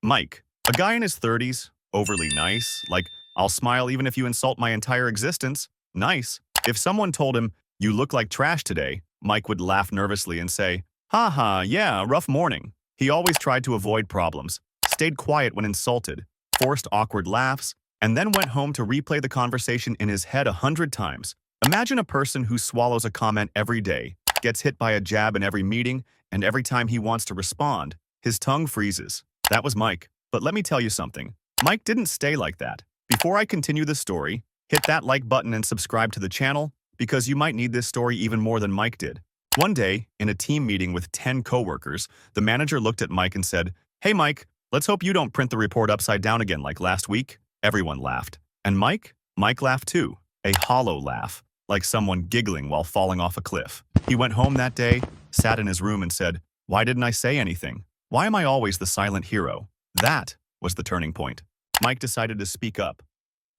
Mike, a guy in his 30s, overly nice, like, I'll smile even if you insult my entire existence. Nice. If someone told him, you look like trash today, Mike would laugh nervously and say, haha, yeah, rough morning. He always tried to avoid problems, stayed quiet when insulted, forced awkward laughs, and then went home to replay the conversation in his head 100 times. Imagine a person who swallows a comment every day, gets hit by a jab in every meeting, and every time he wants to respond, his tongue freezes. That was Mike. But let me tell you something. Mike didn't stay like that. Before I continue the story, hit that like button and subscribe to the channel because you might need this story even more than Mike did. One day, in a team meeting with 10 coworkers, the manager looked at Mike and said, "Hey Mike, let's hope you don't print the report upside down again like last week." Everyone laughed. And Mike laughed too. A hollow laugh, like someone giggling while falling off a cliff. He went home that day, sat in his room and said, "Why didn't I say anything? Why am I always the silent hero?" That was the turning point. Mike decided to speak up,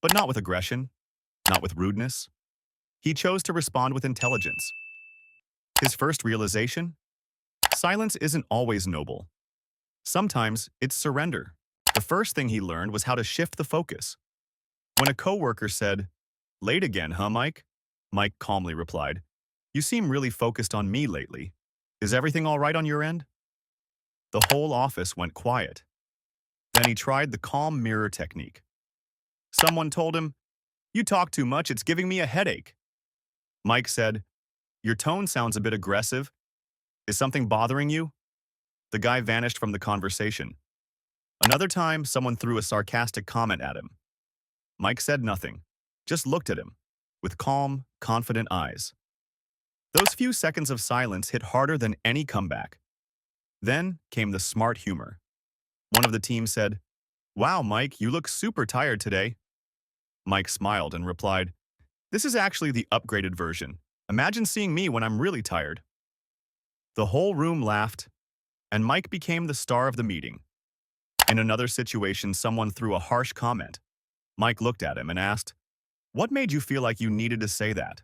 but not with aggression, not with rudeness. He chose to respond with intelligence. His first realization? Silence isn't always noble. Sometimes it's surrender. The first thing he learned was how to shift the focus. When a coworker said, "Late again, huh, Mike?" Mike calmly replied, "You seem really focused on me lately. Is everything all right on your end?" The whole office went quiet. Then he tried the calm mirror technique. Someone told him, "You talk too much, it's giving me a headache." Mike said, "Your tone sounds a bit aggressive. Is something bothering you?" The guy vanished from the conversation. Another time, someone threw a sarcastic comment at him. Mike said nothing, just looked at him, with calm, confident eyes. Those few seconds of silence hit harder than any comeback. Then came the smart humor. One of the team said, "Wow, Mike, you look super tired today." Mike smiled and replied, "This is actually the upgraded version. Imagine seeing me when I'm really tired." The whole room laughed, and Mike became the star of the meeting. In another situation, someone threw a harsh comment. Mike looked at him and asked, "What made you feel like you needed to say that?"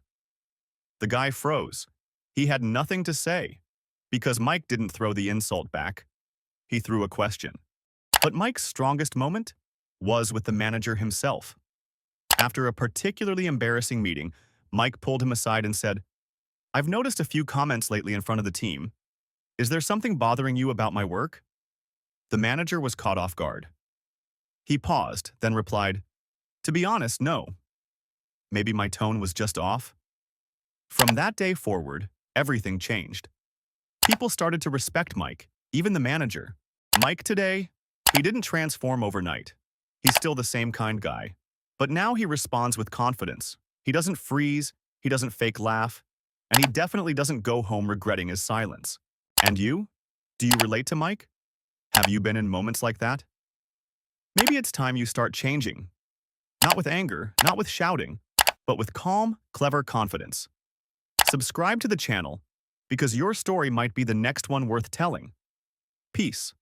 The guy froze. He had nothing to say, because Mike didn't throw the insult back. He threw a question. But Mike's strongest moment was with the manager himself. After a particularly embarrassing meeting, Mike pulled him aside and said, "I've noticed a few comments lately in front of the team. Is there something bothering you about my work?" The manager was caught off guard. He paused, then replied, "To be honest, no. Maybe my tone was just off." From that day forward, everything changed. People started to respect Mike, even the manager. Mike today, he didn't transform overnight. He's still the same kind guy. But now he responds with confidence. He doesn't freeze, he doesn't fake laugh, and he definitely doesn't go home regretting his silence. And you? Do you relate to Mike? Have you been in moments like that? Maybe it's time you start changing. Not with anger, not with shouting, but with calm, clever confidence. Subscribe to the channel because your story might be the next one worth telling. Peace.